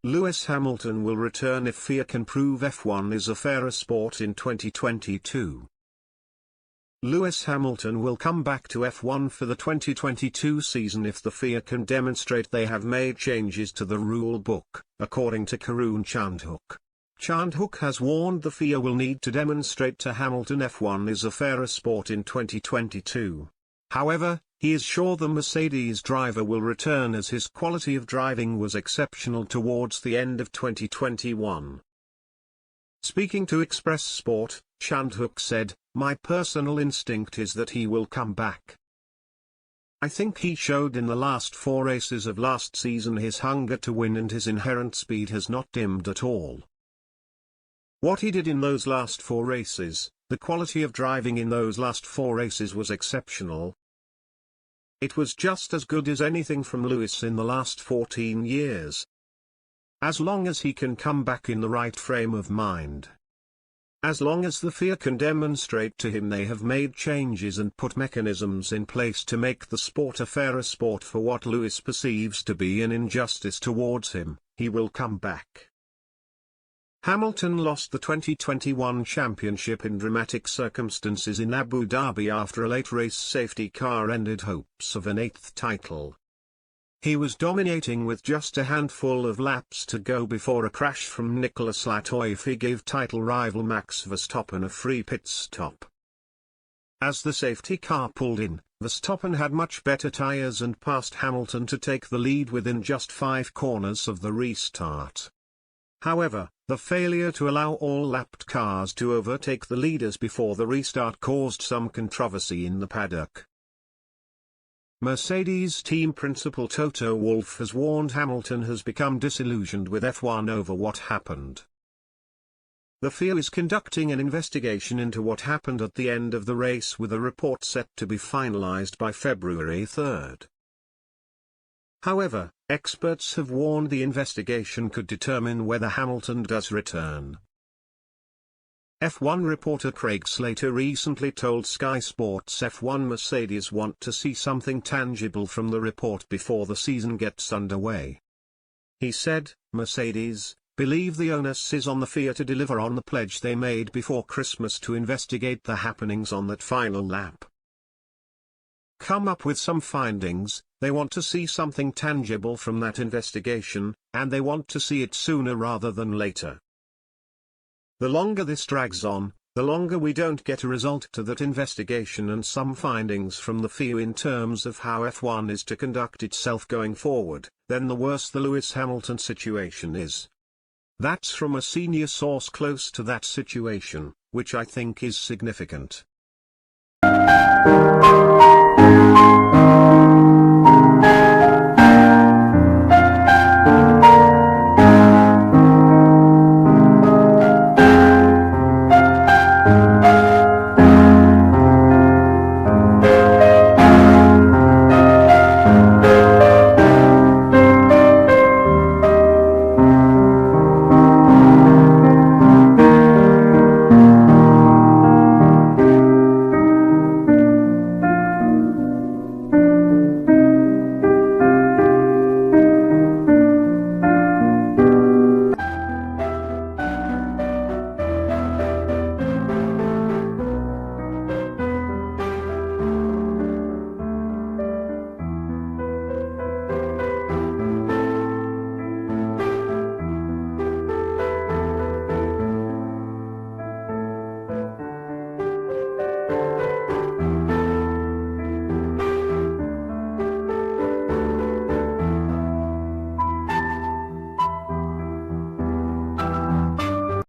Lewis Hamilton will return if FIA can prove F1 is a fairer sport in 2022. Lewis Hamilton will come back to F1 for the 2022 season if the FIA can demonstrate they have made changes to the rule book, according to Karun Chandhok. Chandhok has warned the FIA will need to demonstrate to Hamilton F1 is a fairer sport in 2022. However, he is sure the Mercedes driver will return as his quality of driving was exceptional towards the end of 2021. Speaking to Express Sport, Chandhok said, "My personal instinct is that he will come back. I think he showed in the last 4 races of last season his hunger to win and his inherent speed has not dimmed at all. What he did in those last 4 races, the quality of driving in those last 4 races was exceptional. It was just as good as anything from Lewis in the last 14 years. As long as he can come back in the right frame of mind. As long as the FIA can demonstrate to him they have made changes and put mechanisms in place to make the sport a fairer sport for what Lewis perceives to be an injustice towards him, he will come back." Hamilton lost the 2021 championship in dramatic circumstances in Abu Dhabi after a late race safety car ended hopes of an 8th title. He was dominating with just a handful of laps to go before a crash from Nicolas Latifi gave title rival Max Verstappen a free pit stop. As the safety car pulled in, Verstappen had much better tyres and passed Hamilton to take the lead within just 5 corners of the restart. However, the failure to allow all lapped cars to overtake the leaders before the restart caused some controversy in the paddock. Mercedes team principal Toto Wolff has warned Hamilton has become disillusioned with F1 over what happened. The FIA is conducting an investigation into what happened at the end of the race with a report set to be finalized by February 3. However, experts have warned the investigation could determine whether Hamilton does return. F1 reporter Craig Slater recently told Sky Sports F1 Mercedes want to see something tangible from the report before the season gets underway. He said, "Mercedes believe the onus is on the FIA to deliver on the pledge they made before Christmas to investigate the happenings on that final lap. Come up with some findings. They want to see something tangible from that investigation, and they want to see it sooner rather than later. The longer this drags on, the longer we don't get a result to that investigation and some findings from the FIA in terms of how F1 is to conduct itself going forward, then the worse the Lewis Hamilton situation is." That's from a senior source close to that situation, which I think is significant.